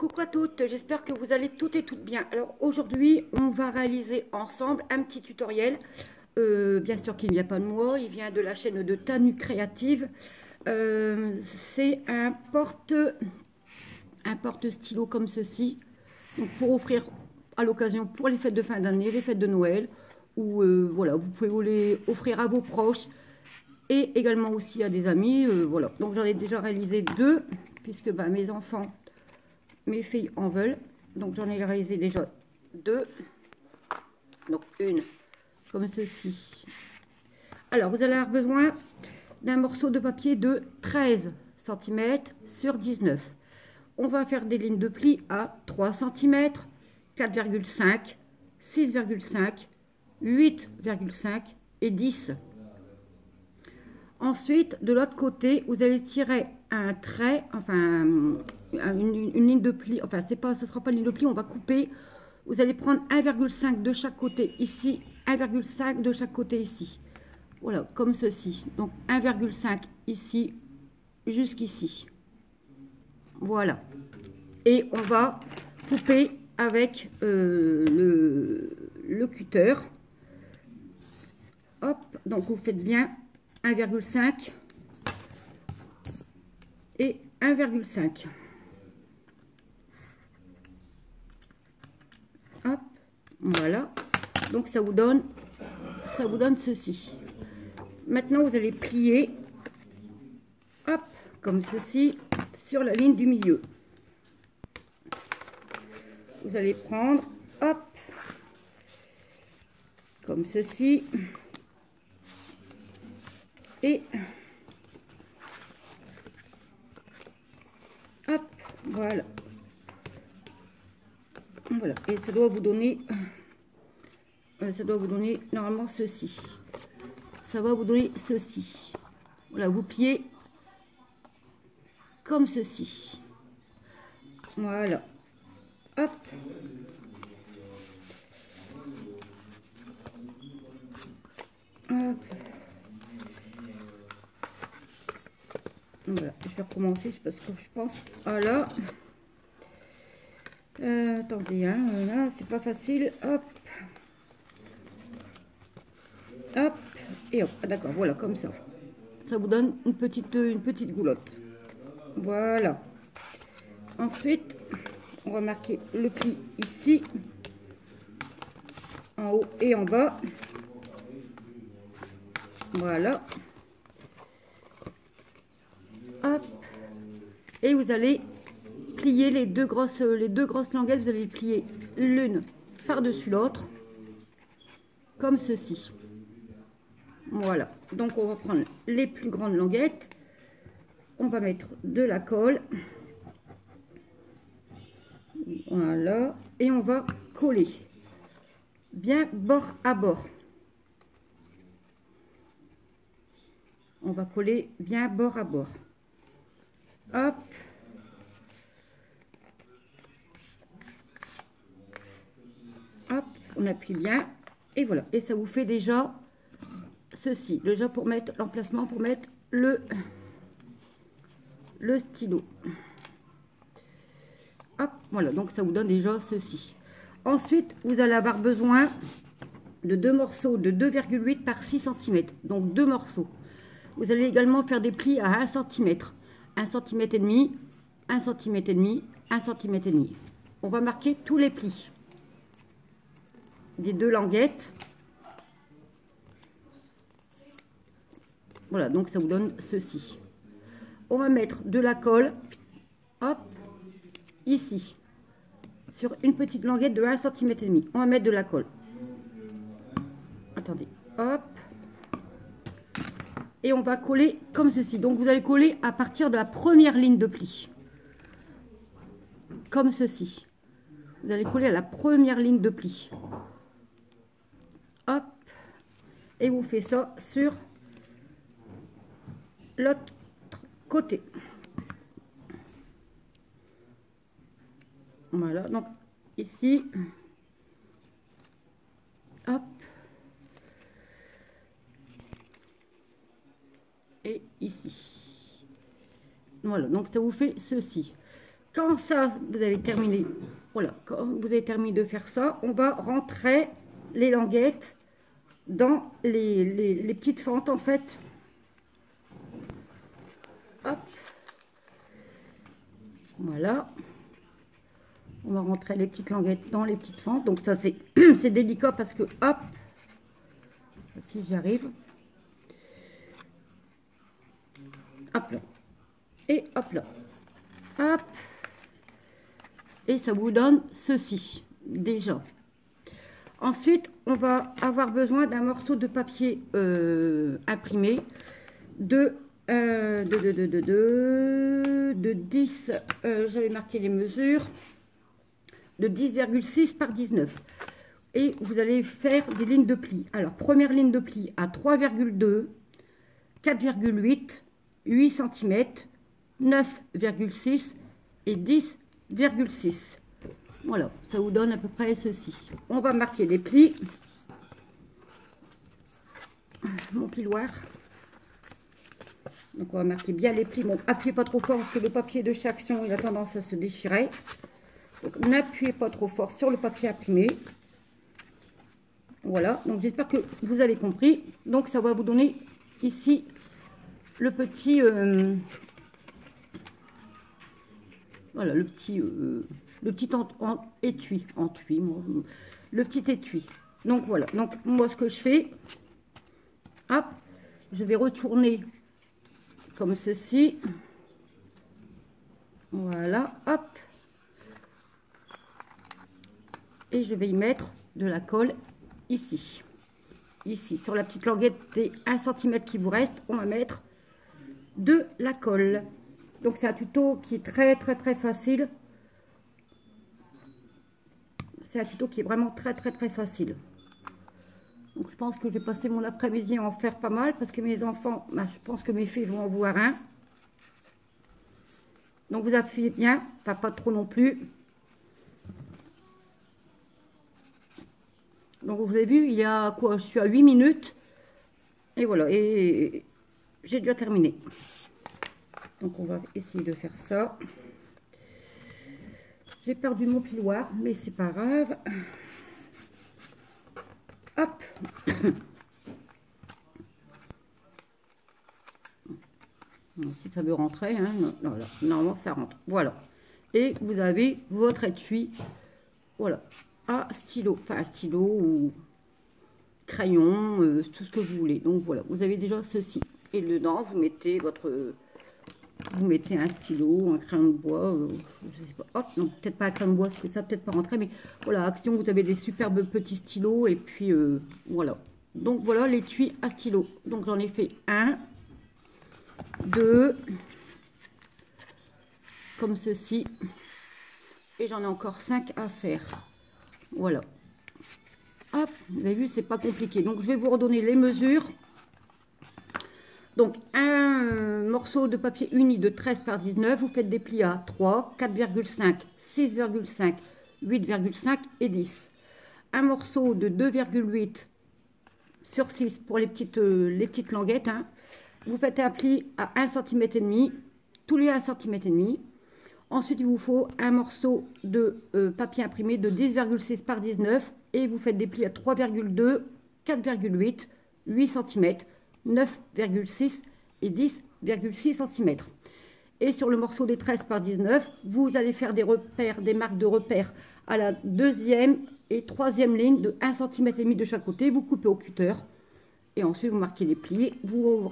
Coucou à toutes, j'espère que vous allez toutes et toutes bien. Alors aujourd'hui, on va réaliser ensemble un petit tutoriel. Bien sûr qu'il ne vient pas de moi, il vient de la chaîne de Tanu Créative. C'est un porte-stylo comme ceci. Donc pour offrir à l'occasion pour les fêtes de fin d'année, les fêtes de Noël. Ou voilà, vous pouvez les offrir à vos proches et également aussi à des amis. Voilà, donc j'en ai déjà réalisé deux puisque mes enfants... Mes filles en veulent, donc j'en ai réalisé déjà deux. Donc une comme ceci. Alors vous allez avoir besoin d'un morceau de papier de 13 cm sur 19. On va faire des lignes de pli à 3 cm, 4,5, 6,5, 8,5 et 10. Ensuite, de l'autre côté, vous allez tirer un trait, enfin une ligne de pli, enfin ce ne sera pas une ligne de pli, on va couper. Vous allez prendre 1,5 de chaque côté ici, 1,5 de chaque côté ici. Voilà, comme ceci. Donc 1,5 ici, jusqu'ici. Voilà. Et on va couper avec le cutter. Hop, donc vous faites bien 1,5 et 1,5. Hop, voilà. Donc ça vous donne ceci. Maintenant vous allez plier, hop, comme ceci, sur la ligne du milieu. Vous allez prendre, hop, comme ceci. Et hop, voilà. Voilà, et ça doit vous donner normalement ceci. Ça va vous donner ceci. Voilà, vous pliez comme ceci. Voilà. Hop. Hop. Voilà, je vais recommencer parce que je pense. Voilà. Attendez, hein, là, c'est pas facile. Hop. Hop. Et hop. D'accord, voilà, comme ça. Ça vous donne une petite goulotte. Voilà. Ensuite, on va marquer le pli ici. En haut et en bas. Voilà. Hop. Et vous allez plier les deux grosses languettes. Vous allez les plier l'une par-dessus l'autre. Comme ceci. Voilà. Donc on va prendre les plus grandes languettes. On va mettre de la colle. Voilà. Et on va coller. Bien bord à bord. On va coller bien bord à bord. Hop. Hop, on appuie bien. Et voilà. Et ça vous fait déjà ceci. Déjà pour mettre l'emplacement, pour mettre le stylo. Hop, voilà. Donc ça vous donne déjà ceci. Ensuite, vous allez avoir besoin de deux morceaux de 2,8 par 6 cm. Donc deux morceaux. Vous allez également faire des plis à 1 cm. 1 cm et demi, 1 cm et demi, 1 cm et demi. On va marquer tous les plis des deux languettes. Voilà, donc ça vous donne ceci. On va mettre de la colle, hop, ici, sur une petite languette de 1 cm et demi. On va mettre de la colle. Attendez, hop. Et on va coller comme ceci. Donc vous allez coller à partir de la première ligne de pli. Comme ceci. Vous allez coller à la première ligne de pli. Hop. Et vous faites ça sur l'autre côté. Voilà. Donc ici. Hop. Et ici. Voilà, donc ça vous fait ceci. quand ça, vous avez terminé, voilà, quand vous avez terminé de faire ça, on va rentrer les languettes dans les petites fentes, en fait. Hop. Voilà. On va rentrer les petites languettes dans les petites fentes. Donc ça, c'est c'est délicat parce que, hop, si j'y arrive. Hop là. Et hop là. Hop. Et ça vous donne ceci, déjà. Ensuite, on va avoir besoin d'un morceau de papier imprimé de 10, j'avais marqué les mesures, de 10,6 par 19. Et vous allez faire des lignes de pli. Alors, première ligne de pli à 3,2, 4,8, 8 cm, 9,6 et 10,6. Voilà, ça vous donne à peu près ceci. On va marquer les plis. Mon piloir. Donc on va marquer bien les plis. Bon, appuyez pas trop fort parce que le papier de chez Action, il a tendance à se déchirer. Donc n'appuyez pas trop fort sur le papier imprimé. Voilà, donc j'espère que vous avez compris. Donc ça va vous donner ici le petit... voilà, le petit étui, le petit étui. Donc voilà, donc moi ce que je fais, hop, je vais retourner comme ceci. Voilà, hop. Et je vais y mettre de la colle ici. Ici, sur la petite languette des 1 cm qui vous reste, on va mettre de la colle. Donc c'est un tuto qui est très facile. C'est un tuto qui est vraiment très facile. Donc je pense que je vais passer mon après-midi à en faire pas mal parce que mes enfants, je pense que mes filles vont en voir un. Donc vous appuyez bien, pas trop non plus. Donc vous avez vu, il y a quoi, je suis à 8 minutes. Et voilà, et j'ai déjà terminé. Donc on va essayer de faire ça. J'ai perdu mon piloir, mais c'est pas grave. Hop. Si ça veut rentrer, hein, voilà, normalement ça rentre. Voilà. Et vous avez votre étui, voilà, à stylo, enfin à stylo ou crayon, tout ce que vous voulez. Donc voilà, vous avez déjà ceci. Et dedans, vous mettez un stylo, un crayon de bois, je sais pas, hop, non, peut-être pas un crayon de bois, parce que ça peut-être pas rentrer, mais voilà, Action, vous avez des superbes petits stylos, et puis voilà. Donc voilà l'étui à stylo. Donc j'en ai fait 1, 2, comme ceci, et j'en ai encore 5 à faire. Voilà. Hop, vous avez vu, c'est pas compliqué. Donc je vais vous redonner les mesures. Donc, un morceau de papier uni de 13 par 19, vous faites des plis à 3, 4,5, 6,5, 8,5 et 10. Un morceau de 2,8 sur 6 pour les petites languettes. Hein. Vous faites un pli à 1,5 cm, tous les 1,5 cm. Ensuite, il vous faut un morceau de papier imprimé de 10,6 par 19 et vous faites des plis à 3,2, 4,8, 8 cm. 9,6 et 10,6 cm. Et sur le morceau des 13 par 19, vous allez faire des repères, des marques de repères à la deuxième et troisième ligne de 1,5 cm de chaque côté. Vous coupez au cutter et ensuite vous marquez les plis, vous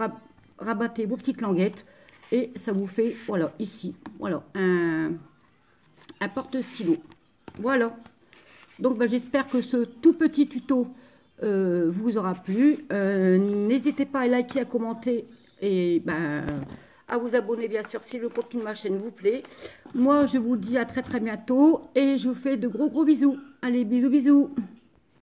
rabattez vos petites languettes et ça vous fait, voilà, ici, voilà, un porte-stylo. Voilà. Donc j'espère que ce tout petit tuto vous aura plu. N'hésitez pas à liker, à commenter et à vous abonner bien sûr si le contenu de ma chaîne vous plaît. Moi je vous dis à très bientôt et je vous fais de gros bisous. Allez, bisous.